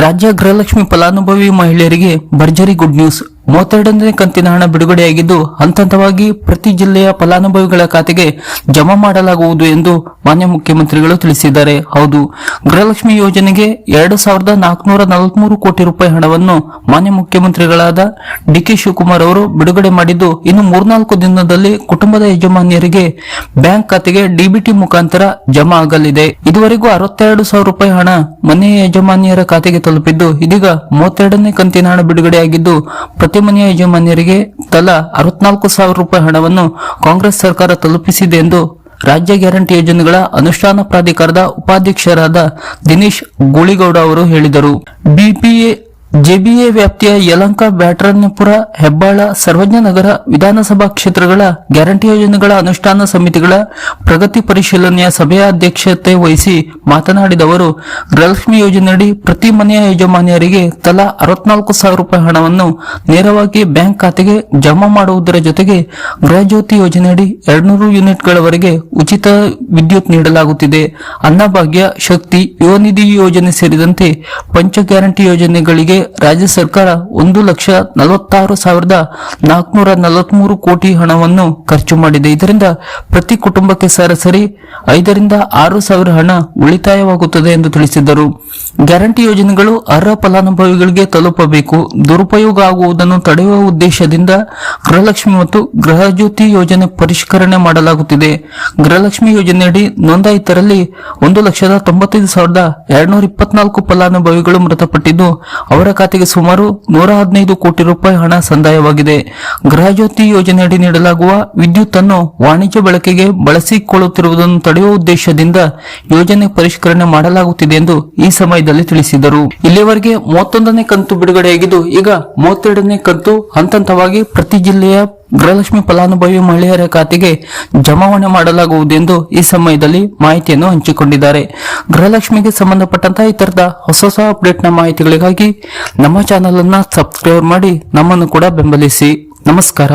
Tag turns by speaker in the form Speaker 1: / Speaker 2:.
Speaker 1: ರಾಜ್ಯ ಗೃಹಲಕ್ಷ್ಮಿ ಫಲಾನುಭವಿ ಮಹಿಳೆಯರಿಗೆ ಭರ್ಜರಿ ಗುಡ್ ನ್ಯೂಸ್. 32ನೇ ಕಂತಿನ ಹಣ ಬಿಡುಗಡೆಯಾಗಿದ್ದು ಹಂತವಾಗಿ ಪ್ರತಿ ಜಿಲ್ಲೆಯ ಫಲಾನುಭವಿಗಳ ಖಾತೆಗೆ ಜಮಾ ಮಾಡಲಾಗುವುದು ಎಂದು ಮಾನ್ಯ ಮುಖ್ಯಮಂತ್ರಿಗಳು ತಿಳಿಸಿದ್ದಾರೆ. ಹೌದು, ಗೃಹಲಕ್ಷ್ಮಿ ಯೋಜನೆಗೆ 2443 ಕೋಟಿ ರೂಪಾಯಿ ಹಣವನ್ನು ಮಾನ್ಯ ಮುಖ್ಯಮಂತ್ರಿಗಳಾದ ಡಿಕೆ ಶಿವಕುಮಾರ್ ಅವರು ಬಿಡುಗಡೆ ಮಾಡಿದ್ದು, ಇನ್ನು 3-4 ದಿನದಲ್ಲಿ ಕುಟುಂಬದ ಯಜಮಾನಿಯರಿಗೆ ಬ್ಯಾಂಕ್ ಖಾತೆಗೆ ಡಿಬಿಟಿ ಮುಖಾಂತರ ಜಮಾ ಆಗಲಿದೆ. ಇದುವರೆಗೂ 62,000 ರೂಪಾಯಿ ಹಣ ಮನೆಯ ಯಜಮಾನಿಯರ ಖಾತೆಗೆ ತಲುಪಿದ್ದು, ಇದೀಗ 32ನೇ ಕಂತಿನ ಹಣ ಬಿಡುಗಡೆಯಾಗಿದ್ದು ಪ್ರತಿ ಮನೆಯ ಯಜಮಾನಿಯರಿಗೆ ತಲಾ 64,000 ರೂಪಾಯಿ ಹಣವನ್ನು ಕಾಂಗ್ರೆಸ್ ಸರ್ಕಾರ ತಲುಪಿಸಿದೆ ಎಂದು ರಾಜ್ಯ ಗ್ಯಾರಂಟಿ ಯೋಜನೆಗಳ ಅನುಷ್ಠಾನ ಪ್ರಾಧಿಕಾರದ ಉಪಾಧ್ಯಕ್ಷರಾದ ದಿನೇಶ್ ಗೂಳಿಗೌಡ ಅವರು ಹೇಳಿದರು. ಜೆಬಿಎ ವ್ಯಾಪ್ತಿಯ ಯಲಹಂಕ, ಬ್ಯಾಟರಾಯನಪುರ, ಹೆಬ್ಬಾಳ, ಸರ್ವಜ್ಞನಗರ ವಿಧಾನಸಭಾ ಕ್ಷೇತ್ರಗಳ ಗ್ಯಾರಂಟಿ ಯೋಜನೆಗಳ ಅನುಷ್ಠಾನ ಸಮಿತಿಗಳ ಪ್ರಗತಿ ಪರಿಶೀಲನೆಯ ಸಭೆಯ ಅಧ್ಯಕ್ಷತೆ ವಹಿಸಿ ಮಾತನಾಡಿದ ಅವರು, ಗೃಹಲಕ್ಷ್ಮಿ ಯೋಜನೆಯಡಿ ಪ್ರತಿ ಮನೆಯ ಯಜಮಾನಿಯರಿಗೆ ತಲಾ 64,000 ರೂಪಾಯಿ ಹಣವನ್ನು ನೇರವಾಗಿ ಬ್ಯಾಂಕ್ ಖಾತೆಗೆ ಜಮಾ ಮಾಡುವುದರ ಜೊತೆಗೆ ಗೃಹಜ್ಯೋತಿ ಯೋಜನೆಯಡಿ 200 ಯೂನಿಟ್ಗಳವರೆಗೆ ಉಚಿತ ವಿದ್ಯುತ್ ನೀಡಲಾಗುತ್ತಿದೆ. ಅನ್ನಭಾಗ್ಯ, ಶಕ್ತಿ, ಯುವ ನಿಧಿ ಯೋಜನೆ ಸೇರಿದಂತೆ ಪಂಚ ಗ್ಯಾರಂಟಿ ಯೋಜನೆಗಳಿಗೆ ರಾಜ್ಯ ಸರ್ಕಾರ 1,46,443 ಕೋಟಿ ಹಣವನ್ನು ಖರ್ಚು ಮಾಡಿದೆ. ಇದರಿಂದ ಪ್ರತಿ ಕುಟುಂಬಕ್ಕೆ ಸರಾಸರಿ 5,000-6,000 ಹಣ ಉಳಿತಾಯವಾಗುತ್ತದೆ ಎಂದು ತಿಳಿಸಿದರು. ಗ್ಯಾರಂಟಿ ಯೋಜನೆಗಳು ಅರ್ಹ ಫಲಾನುಭವಿಗಳಿಗೆ ತಲುಪಬೇಕು. ದುರುಪಯೋಗ ಆಗುವುದನ್ನು ತಡೆಯುವ ಉದ್ದೇಶದಿಂದ ಗೃಹಲಕ್ಷ್ಮಿ ಮತ್ತು ಗೃಹಜ್ಯೋತಿ ಯೋಜನೆ ಪರಿಷ್ಕರಣೆ ಮಾಡಲಾಗುತ್ತಿದೆ. ಗೃಹಲಕ್ಷ್ಮಿ ಯೋಜನೆಯಡಿ ನೋಂದಾಯಿತರಲ್ಲಿ 1,95,224 ಫಲಾನುಭವಿಗಳು ಮೃತಪಟ್ಟಿದ್ದು, ಅವರ ಖಾತೆಗೆ ಸುಮಾರು 115 ಕೋಟಿ ರೂಪಾಯಿ ಹಣ ಸಂದಾಯವಾಗಿದೆ. ಗೃಹಜ್ಯೋತಿ ಯೋಜನೆಯಡಿ ನೀಡಲಾಗುವ ವಿದ್ಯುತ್ ಅನ್ನು ವಾಣಿಜ್ಯ ಬಳಕೆಗೆ ಬಳಸಿಕೊಳ್ಳುತ್ತಿರುವುದನ್ನು ತಡೆಯುವ ಉದ್ದೇಶದಿಂದ ಯೋಜನೆ ಪರಿಷ್ಕರಣೆ ಮಾಡಲಾಗುತ್ತಿದೆ ಎಂದು ಈ ಸಮಯದಲ್ಲಿ ತಿಳಿಸಿದರು. ಇಲ್ಲಿವರೆಗೆ 31ನೇ ಕಂತು ಬಿಡುಗಡೆಯಾಗಿದ್ದು, ಈಗ 32ನೇ ಕಂತು ಹಂತವಾಗಿ ಪ್ರತಿ ಜಿಲ್ಲೆಯ ಗೃಹಲಕ್ಷ್ಮಿ ಫಲಾನುಭವಿ ಮಹಿಳೆಯರ ಖಾತೆಗೆ ಜಮಾವಣೆ ಮಾಡಲಾಗುವುದೆಂದು ಈ ಸಮಯದಲ್ಲಿ ಮಾಹಿತಿಯನ್ನು ಹಂಚಿಕೊಂಡಿದ್ದಾರೆ. ಗೃಹಲಕ್ಷ್ಮಿಗೆ ಸಂಬಂಧಪಟ್ಟಂತಹ ಇತರದ ಹೊಸ ಅಪ್ಡೇಟ್ನ ಮಾಹಿತಿಗಳಿಗಾಗಿ ನಮ್ಮ ಚಾನೆಲ್ ಅನ್ನು ಸಬ್ಸ್ಕ್ರೈಬ್ ಮಾಡಿ ನಮ್ಮನ್ನು ಕೂಡ ಬೆಂಬಲಿಸಿ. ನಮಸ್ಕಾರ.